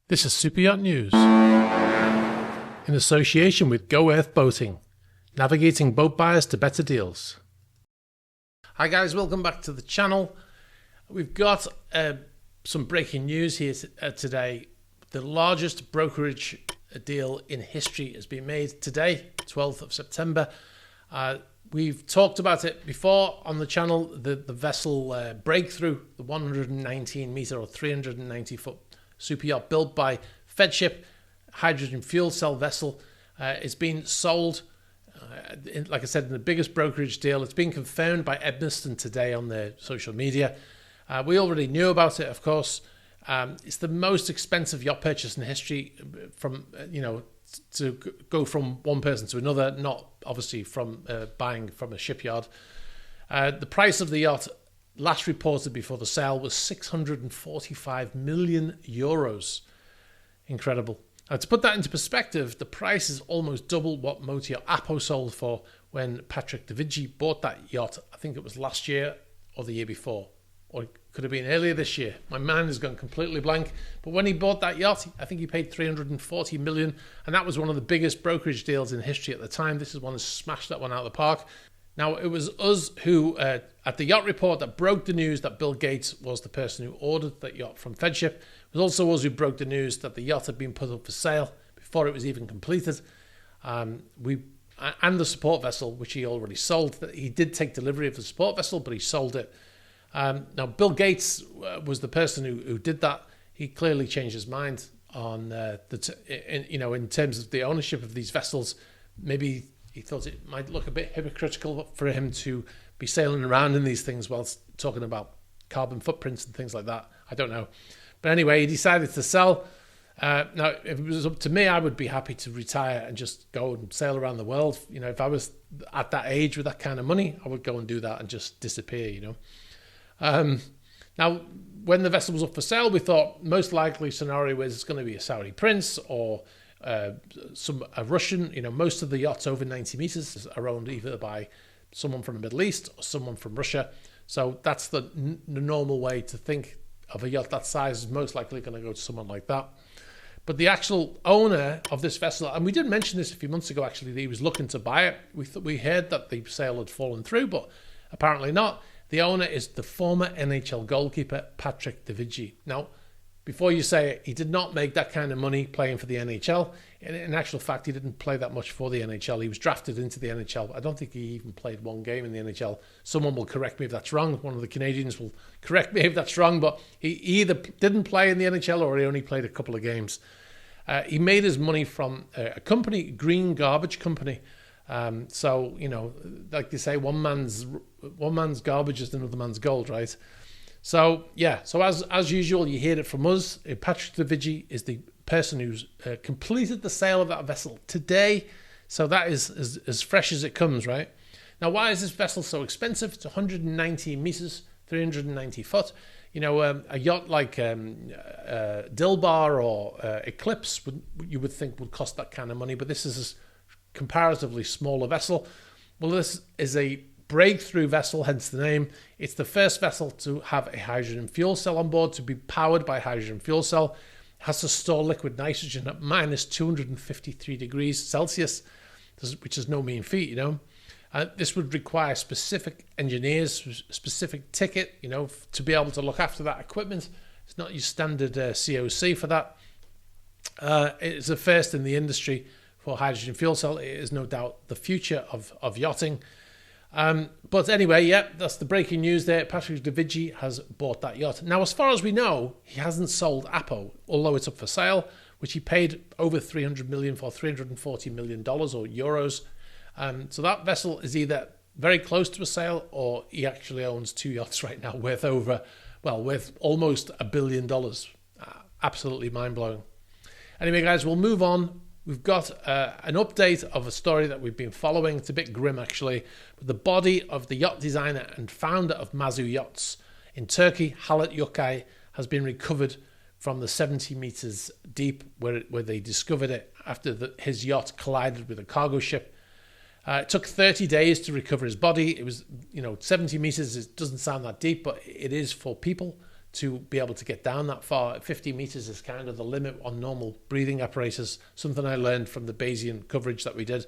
This is Super Yacht News in association with Go Earth Boating, navigating boat buyers to better deals. Hi guys, welcome back to the channel. We've got some breaking news here today. The largest brokerage deal in history has been made today, 12th of September. We've talked about it before on the channel, the vessel Breakthrough, the 119 meter or 390 foot super yacht built by Fedship, hydrogen fuel cell vessel. It's been sold, like I said, in the biggest brokerage deal. It's been confirmed by Edmiston today on their social media. We already knew about it, of course. It's the most expensive yacht purchase in history, from to go from one person to another, not obviously from buying from a shipyard. The price of the yacht last reported before the sale was 645 million euros. Incredible. To put that into perspective, the price is almost double what Mazu Yachts sold for when Patrick Davidji bought that yacht. I think it was last year or the year before, or it could have been earlier this year. My mind has gone completely blank. But when he bought that yacht, I think he paid 340 million, and that was one of the biggest brokerage deals in history at the time. This is one who smashed that one out of the park. Now, it was us who, at the Yacht Report, that broke the news that Bill Gates was the person who ordered that yacht from Fedship. It was also us who broke the news that the yacht had been put up for sale before it was even completed. And the support vessel, which he already sold. He did take delivery of the support vessel, but he sold it. Now, Bill Gates was the person who did that. He clearly changed his mind on in terms of the ownership of these vessels. Maybe he thought it might look a bit hypocritical for him to be sailing around in these things whilst talking about carbon footprints and things like that. I don't know. But anyway, he decided to sell. Now, if it was up to me, I would be happy to retire and just go and sail around the world. If I was at that age with that kind of money, I would go and do that and just disappear, Now, when the vessel was up for sale, we thought most likely scenario is it's going to be a Saudi prince or a Russian. Most of the yachts over 90 meters are owned either by someone from the Middle East or someone from Russia. So that's the normal way to think of a yacht that size, is most likely going to go to someone like that. But the actual owner of this vessel, and we did mention this a few months ago actually, that he was looking to buy it. We heard that the sale had fallen through, but apparently not. The owner is the former NHL goalkeeper, Patrick Davidji. Now, before you say it, he did not make that kind of money playing for the NHL. In actual fact, he didn't play that much for the NHL. He was drafted into the NHL. I don't think he even played one game in the NHL. Someone will correct me if that's wrong. One of the Canadians will correct me if that's wrong. But he either didn't play in the NHL or he only played a couple of games. He made his money from a company, Green Garbage Company. So, like they say, one man's garbage is another man's gold, right? So, yeah. So as usual, you hear it from us. Patrick Davidji is the person who's completed the sale of that vessel today. So that is as fresh as it comes, right? Now, why is this vessel so expensive? It's 190 meters, 390 foot. A yacht like Dilbar or Eclipse, you would think would cost that kind of money, but this is a comparatively smaller vessel. Well, this is a breakthrough vessel, hence the name. It's the first vessel to have a hydrogen fuel cell on board, to be powered by a hydrogen fuel cell. It has to store liquid nitrogen at minus 253 degrees Celsius, which is no mean feat, This would require specific engineers, specific ticket, to be able to look after that equipment. It's not your standard COC for that. It's a first in the industry for hydrogen fuel cell. It is no doubt the future of yachting. But anyway, that's the breaking news there. Patrick Davidji has bought that yacht. Now, as far as we know, he hasn't sold Apo, although it's up for sale, which he paid over 300 million for, $340 million or euros. So that vessel is either very close to a sale, or he actually owns two yachts right now worth almost $1 billion. Absolutely mind-blowing. Anyway, guys, we'll move on. We've got an update of a story that we've been following. It's a bit grim, actually. But the body of the yacht designer and founder of Mazu Yachts in Turkey, Halit Yokay, has been recovered from the 70 meters deep where they discovered it after his yacht collided with a cargo ship. It took 30 days to recover his body. It was, 70 meters. It doesn't sound that deep, but it is for people. to be able to get down that far. 50 meters is kind of the limit on normal breathing apparatus, something I learned from the Bayesian coverage that we did.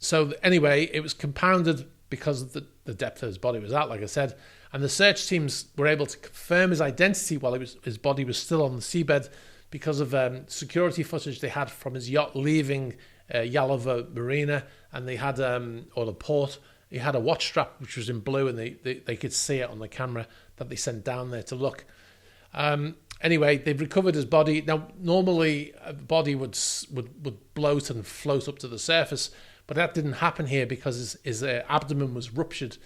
So anyway, it was compounded because of the depth of his body was at, like I said, and the search teams were able to confirm his identity while his body was still on the seabed because of security footage they had from his yacht leaving Yalova Marina, and they had, or the port, he had a watch strap which was in blue, and they could see it on the camera that they sent down there to look. Anyway, they've recovered his body. Now, normally a body would bloat and float up to the surface, but that didn't happen here because his abdomen was ruptured,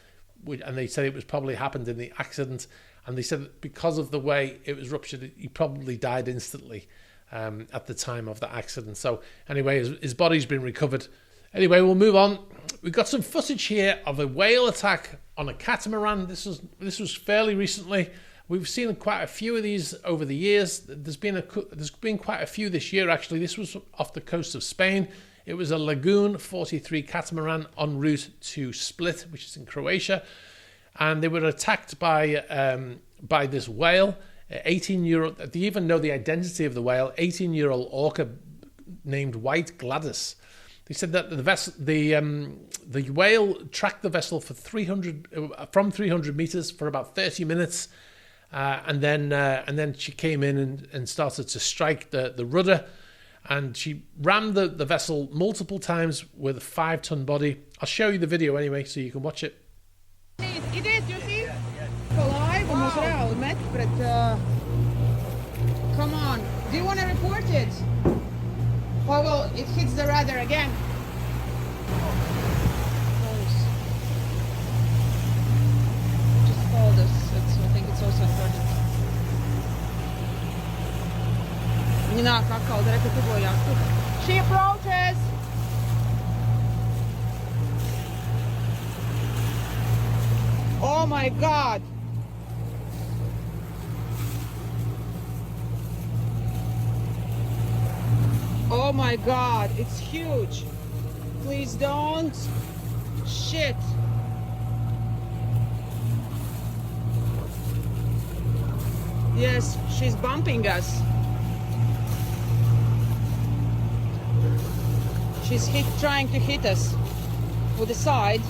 and they said it was probably happened in the accident. And they said that because of the way it was ruptured, he probably died instantly at the time of the accident. So anyway, his body's been recovered. Anyway, we'll move on. We've got some footage here of a whale attack on a catamaran. This was fairly recently. We've seen quite a few of these over the years. There's been quite a few this year, actually. This was off the coast of Spain. It was a Lagoon 43 catamaran en route to Split, which is in Croatia. And they were attacked by this whale, 18-year-old. They even know the identity of the whale, 18-year-old Orca named White Gladys. They said that the whale tracked the vessel for 300 meters for about 30 minutes, and then she came in and started to strike the rudder, and she rammed the vessel multiple times with a 5-ton body. I'll show you the video anyway, so you can watch it. Come on, do you want to report it? Oh well, it hits the rudder again. Just call this. I think it's also important. Nina, kakao, da rekao superyacht. She approaches. Oh my God. Oh my God, it's huge. Please don't. Shit. Yes, she's bumping us. She's trying to hit us with the side.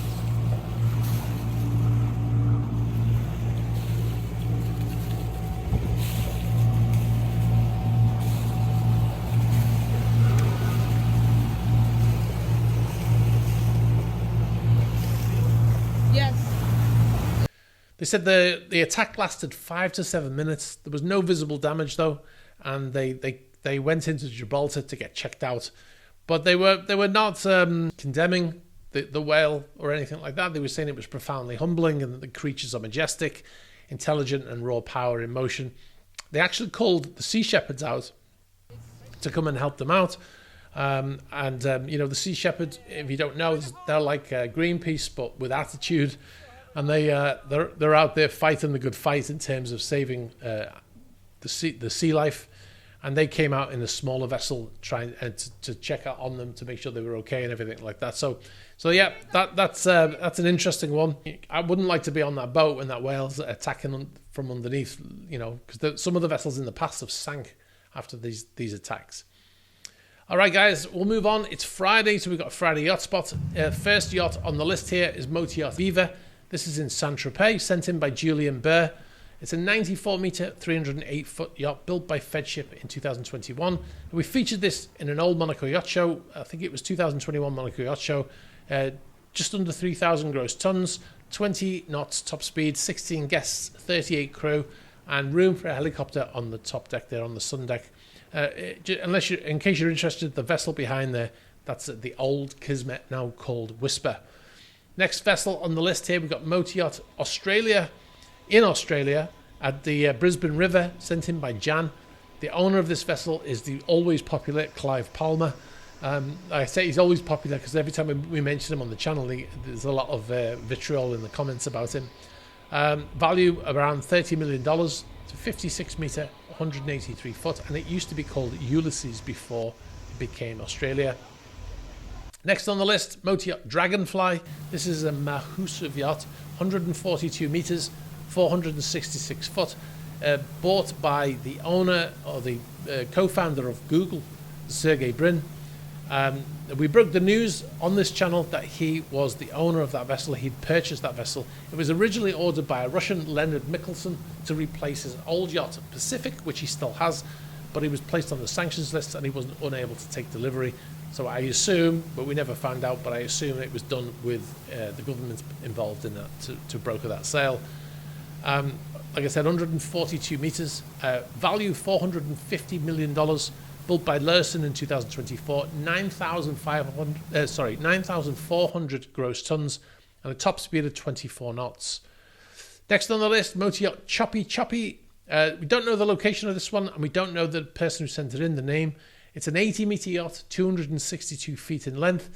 They said the attack lasted 5 to 7 minutes. There was no visible damage though, and they went into Gibraltar to get checked out, but they were not condemning the whale or anything like that. They were saying it was profoundly humbling and that the creatures are majestic, intelligent, and raw power in motion. They actually called the Sea Shepherds out to come and help them out. You know, the Sea Shepherds, if you don't know, they're like Greenpeace but with attitude. And they're out there fighting the good fight in terms of saving the sea life, and they came out in a smaller vessel trying to check out on them to make sure they were okay and everything like that. So yeah, that's an interesting one. I wouldn't like to be on that boat when that whale's attacking from underneath, you know, because some of the vessels in the past have sank after these attacks. All right, guys, we'll move on. It's Friday, so we've got a Friday yacht spot. First yacht on the list here is Mazu Yacht Viva. This is in Saint-Tropez, sent in by Julian Burr. It's a 94-meter, 308-foot yacht built by Fedship in 2021. We featured this in an old Monaco Yacht Show. I think it was 2021 Monaco Yacht Show. Just under 3,000 gross tons, 20 knots top speed, 16 guests, 38 crew, and room for a helicopter on the top deck there on the sun deck. In case you're interested, the vessel behind there, that's the old Kismet, now called Whisper. Next vessel on the list here, we've got Mazu Yacht Australia, in Australia, at the Brisbane River, sent in by Jan. The owner of this vessel is the always popular Clive Palmer. I say he's always popular because every time we mention him on the channel, there's a lot of vitriol in the comments about him. Value around $30 million. It's a 56 metre, 183 foot, and it used to be called Ulysses before it became Australia. Next on the list, Mazu Yacht Dragonfly. This is a Mazu yacht, 142 meters, 466 foot, bought by the owner or the co-founder of Google, Sergey Brin. We broke the news on this channel that he was the owner of that vessel. He'd purchased that vessel. It was originally ordered by a Russian, Leonard Mikkelsen, to replace his old yacht, Pacific, which he still has, but he was placed on the sanctions list and he wasn't unable to take delivery. So I assume, but we never found out, but I assume it was done with the government involved in that to broker that sale. Like I said, 142 meters, value $450 million, built by Lursen in 2024, 9,400 gross tons, and a top speed of 24 knots. Next on the list, Motor Yacht Choppy Choppy. We don't know the location of this one, and we don't know the person who sent it in, the name. It's an 80-meter yacht, 262 feet in length.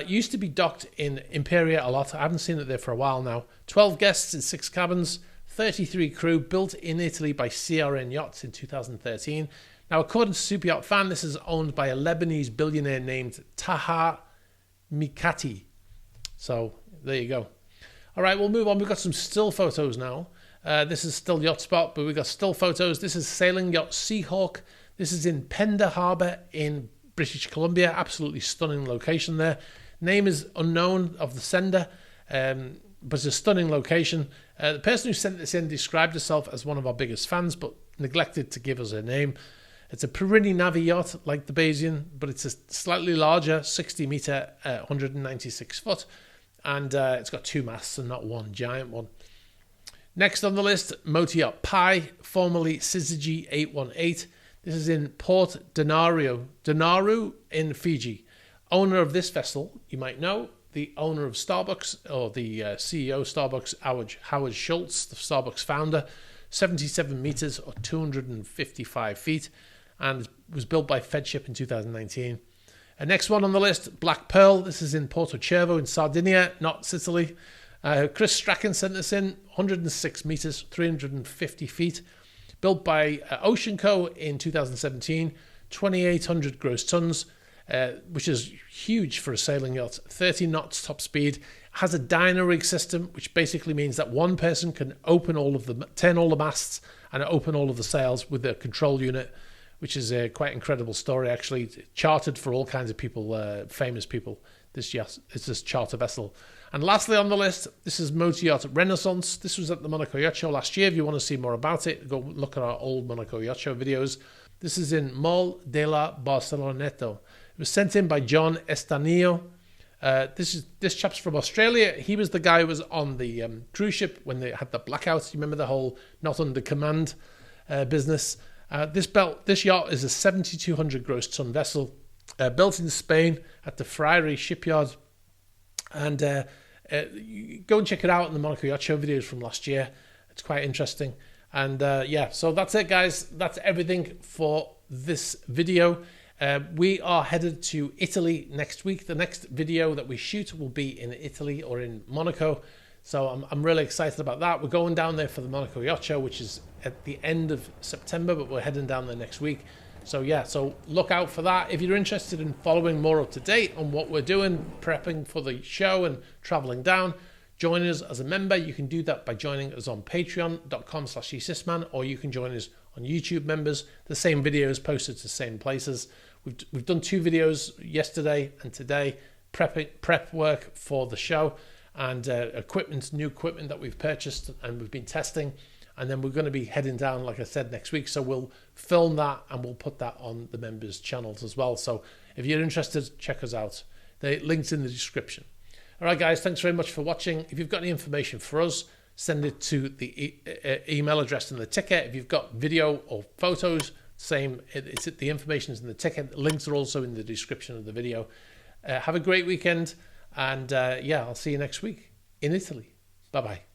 Used to be docked in Imperia a lot. I haven't seen it there for a while now. 12 guests in 6 cabins, 33 crew, built in Italy by CRN Yachts in 2013. Now, according to Super Yacht Fan, this is owned by a Lebanese billionaire named Taha Mikati. So, there you go. All right, we'll move on. We've got some still photos now. This is still Yacht Spot, but we've got still photos. This is Sailing Yacht Seahawk. This is in Pender Harbour in British Columbia. Absolutely stunning location there. Name is unknown of the sender, but it's a stunning location. The person who sent this in described herself as one of our biggest fans, but neglected to give us her name. It's a Perini Navi yacht like the Bayesian, but it's a slightly larger, 60 meter, 196 foot, and it's got 2 masts and not one giant one. Next on the list, Motor Yacht Pi, formerly Syzygy 818. This is in Port Donaru in Fiji. Owner of this vessel, you might know, the owner of Starbucks, or the CEO of Starbucks, Howard Schultz, the Starbucks founder, 77 meters or 255 feet, and was built by Fedship in 2019. Next one on the list, Black Pearl. This is in Porto Cervo in Sardinia, not Sicily. Chris Strachan sent this in, 106 meters, 350 feet. Built by Ocean Co. in 2017, 2,800 gross tons, which is huge for a sailing yacht. 30 knots top speed. Has a dyno rig system, which basically means that one person can turn all the masts and open all of the sails with a control unit, which is a quite incredible story, actually. Chartered for all kinds of people, famous people. This yacht is this charter vessel. And lastly on the list, this is Motor Yacht Renaissance. This was at the Monaco Yacht Show last year. If you want to see more about it, go look at our old Monaco Yacht Show videos. This is in Mol de la Barceloneto. It was sent in by John Estanillo. This chap's from Australia. He was the guy who was on the cruise ship when they had the blackouts. You remember the whole not under command business. This yacht is a 7,200 gross ton vessel, built in Spain at the Friary shipyard. And go and check it out in the Monaco Yacht Show videos from last year. It's quite interesting. And yeah, so that's it, guys. That's everything for this video. We are headed to Italy next week. The next video that we shoot will be in Italy or in Monaco. So I'm really excited about that. We're going down there for the Monaco Yacht Show, which is at the end of September, but we're heading down there next week. So yeah, so look out for that. If you're interested in following more up to date on what we're doing, prepping for the show and traveling down, join us as a member. You can do that by joining us on patreon.com/eSysman, or you can join us on YouTube members. The same videos posted to the same places. We've done 2 videos yesterday and today, prep work for the show, and new equipment that we've purchased and we've been testing. And then we're going to be heading down, like I said, next week. So we'll film that and we'll put that on the members' channels as well. So if you're interested, check us out. The link's in the description. All right, guys, thanks very much for watching. If you've got any information for us, send it to the email address in the ticket. If you've got video or photos, same. The information is in the ticket. Links are also in the description of the video. Have a great weekend. And yeah, I'll see you next week in Italy. Bye-bye.